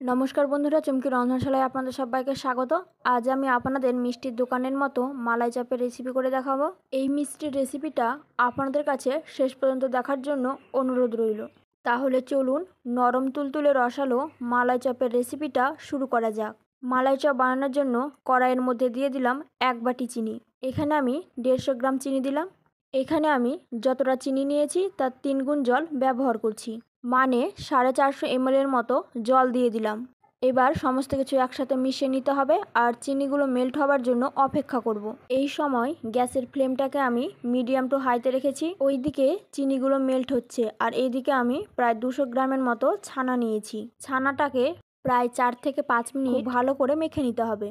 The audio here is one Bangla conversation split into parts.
নমস্কার বন্ধুরা, চুমকি রন্ধনশালায় আপনাদের সবাইকে স্বাগত। আজ আমি আপনাদের মিষ্টির দোকানের মতো মালাই চাপের রেসিপি করে দেখাবো। এই মিষ্টির রেসিপিটা আপনাদের কাছে শেষ পর্যন্ত দেখার জন্য অনুরোধ রইল। তাহলে চলুন নরম তুলতুলে রসালো মালাই চাপের রেসিপিটা শুরু করা যাক। মালাই চপ বানানোর জন্য কড়াইয়ের মধ্যে দিয়ে দিলাম 1 বাটি চিনি। এখানে আমি 150 গ্রাম চিনি দিলাম। এখানে আমি যতটা চিনি নিয়েছি তার 3 গুণ জল ব্যবহার করছি, মানে 450 ml এর মতো জল দিয়ে দিলাম। এবার সমস্ত কিছু একসাথে মিশিয়ে নিতে হবে আর চিনিগুলো মেল্ট হওয়ার জন্য অপেক্ষা করব। এই সময় গ্যাসের ফ্লেমটাকে আমি মিডিয়াম টু হাইতে রেখেছি। ওইদিকে চিনিগুলো মেল্ট হচ্ছে আর এইদিকে আমি প্রায় 200 গ্রামের মতো ছানা নিয়েছি। ছানাটাকে প্রায় 4 থেকে 5 মিনিট ভালো করে মেখে নিতে হবে,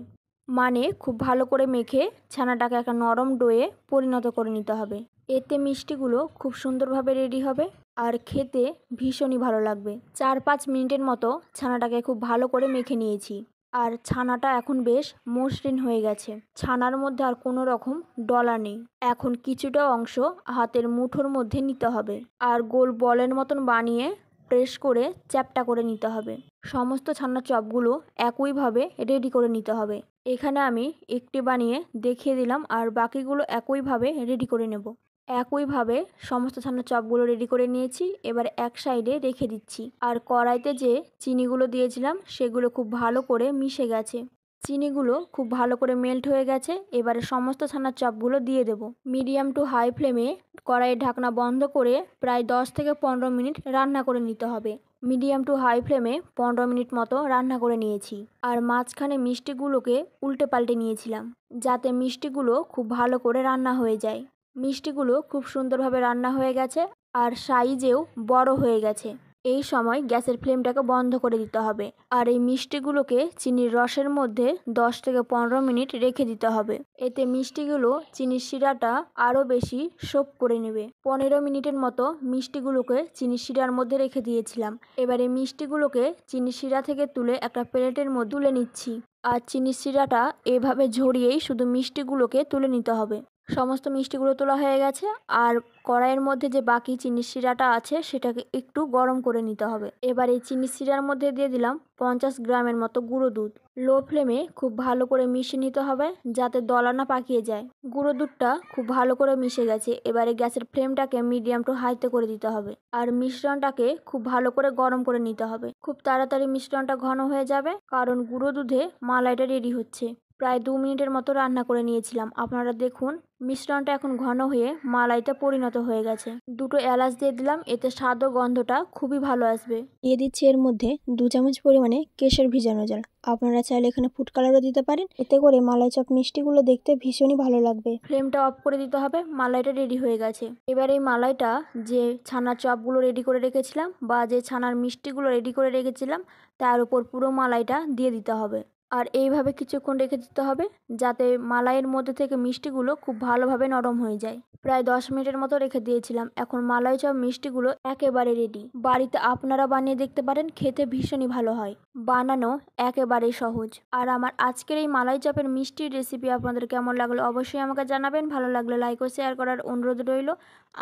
মানে খুব ভালো করে মেখে ছানাটাকে একটা নরম ডোয়ে পরিণত করে নিতে হবে। এতে মিষ্টিগুলো খুব সুন্দরভাবে রেডি হবে আর খেতে ভীষণই ভালো লাগবে। 4-5 মিনিটের মতো ছানাটাকে খুব ভালো করে মেখে নিয়েছি আর ছানাটা এখন বেশ মসৃণ হয়ে গেছে। ছানার মধ্যে আর কোনো রকম ডলা নেই। এখন কিছুটা অংশ হাতের মুঠোর মধ্যে নিতে হবে আর গোল বলের মতন বানিয়ে প্রেস করে চ্যাপ্টা করে নিতে হবে। সমস্ত ছানার চপগুলো একইভাবে রেডি করে নিতে হবে। এখানে আমি একটি বানিয়ে দেখিয়ে দিলাম আর বাকিগুলো একইভাবে রেডি করে নেব। একইভাবে সমস্ত ছানার চপগুলো রেডি করে নিয়েছি। এবার এক সাইডে রেখে দিচ্ছি। আর কড়াইতে যে চিনিগুলো দিয়েছিলাম সেগুলো খুব ভালো করে মিশে গেছে। চিনিগুলো খুব ভালো করে মেল্ট হয়ে গেছে। এবারে সমস্ত ছানার চপগুলো দিয়ে দেব। মিডিয়াম টু হাই ফ্লেমে কড়াইয়ের ঢাকনা বন্ধ করে প্রায় 10 থেকে 15 মিনিট রান্না করে নিতে হবে। মিডিয়াম টু হাই ফ্লেমে 15 মিনিট মতো রান্না করে নিয়েছি আর মাঝখানে মিষ্টিগুলোকে উল্টে পাল্টে নিয়েছিলাম যাতে মিষ্টিগুলো খুব ভালো করে রান্না হয়ে যায়। মিষ্টিগুলো খুব সুন্দরভাবে রান্না হয়ে গেছে আর সাইজেও বড় হয়ে গেছে। এই সময় গ্যাসের ফ্লেমটাকে বন্ধ করে দিতে হবে আর এই মিষ্টিগুলোকে চিনির রসের মধ্যে 10 থেকে 15 মিনিট রেখে দিতে হবে। এতে মিষ্টিগুলো চিনির শিরাটা আরও বেশি সোপ করে নেবে। 15 মিনিটের মতো মিষ্টিগুলোকে চিনির শিরার মধ্যে রেখে দিয়েছিলাম। এবারে মিষ্টিগুলোকে চিনির শিরা থেকে তুলে একটা প্লেটের মধ্যে তুলে নিচ্ছি আর চিনির শিরাটা এভাবে ঝরিয়েই শুধু মিষ্টিগুলোকে তুলে নিতে হবে। সমস্ত মিষ্টিগুলো তোলা হয়ে গেছে আর কড়াইয়ের মধ্যে যে বাকি চিনির শিরাটা আছে সেটাকে একটু গরম করে নিতে হবে। এবার এই চিনির শিরার মধ্যে দিয়ে দিলাম 50 গ্রামের মতো গুঁড়ো দুধ। লো ফ্লেমে খুব ভালো করে মিশিয়ে নিতে হবে যাতে দলা না পাকিয়ে যায়। গুঁড়ো দুধটা খুব ভালো করে মিশে গেছে। এবারে গ্যাসের ফ্লেমটাকে মিডিয়াম টু হাইতে করে দিতে হবে আর মিশ্রণটাকে খুব ভালো করে গরম করে নিতে হবে। খুব তাড়াতাড়ি মিশ্রণটা ঘন হয়ে যাবে কারণ গুঁড়ো দুধে মালাইটা রেডি হচ্ছে। প্রায় 2 মিনিটের মতো রান্না করে নিয়েছিলাম। আপনারা দেখুন মিশ্রণটা এখন ঘন হয়ে মালাইতে পরিণত হয়ে গেছে। 2টো এলাচ দিয়ে দিলাম, এতে স্বাদ ও গন্ধটা খুবই ভালো আসবে। দিয়ে দিচ্ছি এর মধ্যে 2 চামচ পরিমাণে কেশর ভিজানো জল। আপনারা চাইলে এখানে ফুড কালারও দিতে পারেন, এতে করে মালাই চপ মিষ্টিগুলো দেখতে ভীষণই ভালো লাগবে। ফ্লেমটা অফ করে দিতে হবে। মালাইটা রেডি হয়ে গেছে। এবার এই মালাইটা যে ছানার চপগুলো রেডি করে রেখেছিলাম বা যে ছানার মিষ্টিগুলো রেডি করে রেখেছিলাম তার উপর পুরো মালাইটা দিয়ে দিতে হবে আর এইভাবে কিছুক্ষণ রেখে দিতে হবে যাতে মালাইয়ের মধ্যে থেকে মিষ্টিগুলো খুব ভালোভাবে নরম হয়ে যায়। প্রায় 10 মিনিটের মতো রেখে দিয়েছিলাম। এখন মালাই চপ মিষ্টিগুলো একেবারে রেডি। বাড়িতে আপনারা বানিয়ে দেখতে পারেন, খেতে ভীষণই ভালো হয়। বানানো একেবারেই সহজ। আর আমার আজকের এই মালাই চপের মিষ্টির রেসিপি আপনাদের কেমন লাগলো অবশ্যই আমাকে জানাবেন। ভালো লাগলে লাইক ও শেয়ার করার অনুরোধ রইল।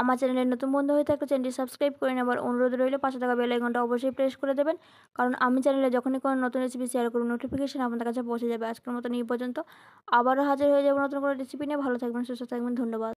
আমার চ্যানেলের নতুন বন্ধু হয়ে থাকলে চ্যানেলটি সাবস্ক্রাইব করে নেবার অনুরোধ রইল। পাশে থাকা বেল আইকনটা অবশ্যই প্রেস করে দেবেন, কারণ আমি চ্যানেলে যখনই কোনো নতুন রেসিপি শেয়ার করব নোটিফিকেশন আপনাদের কাছে পৌঁছে যাবে। আজকের মতন এই পর্যন্ত। আবারও হাজির হয়ে যাবো নতুন কোনো রেসিপি নিয়ে। ভালো থাকবেন, সুস্থ থাকবেন। ধন্যবাদ।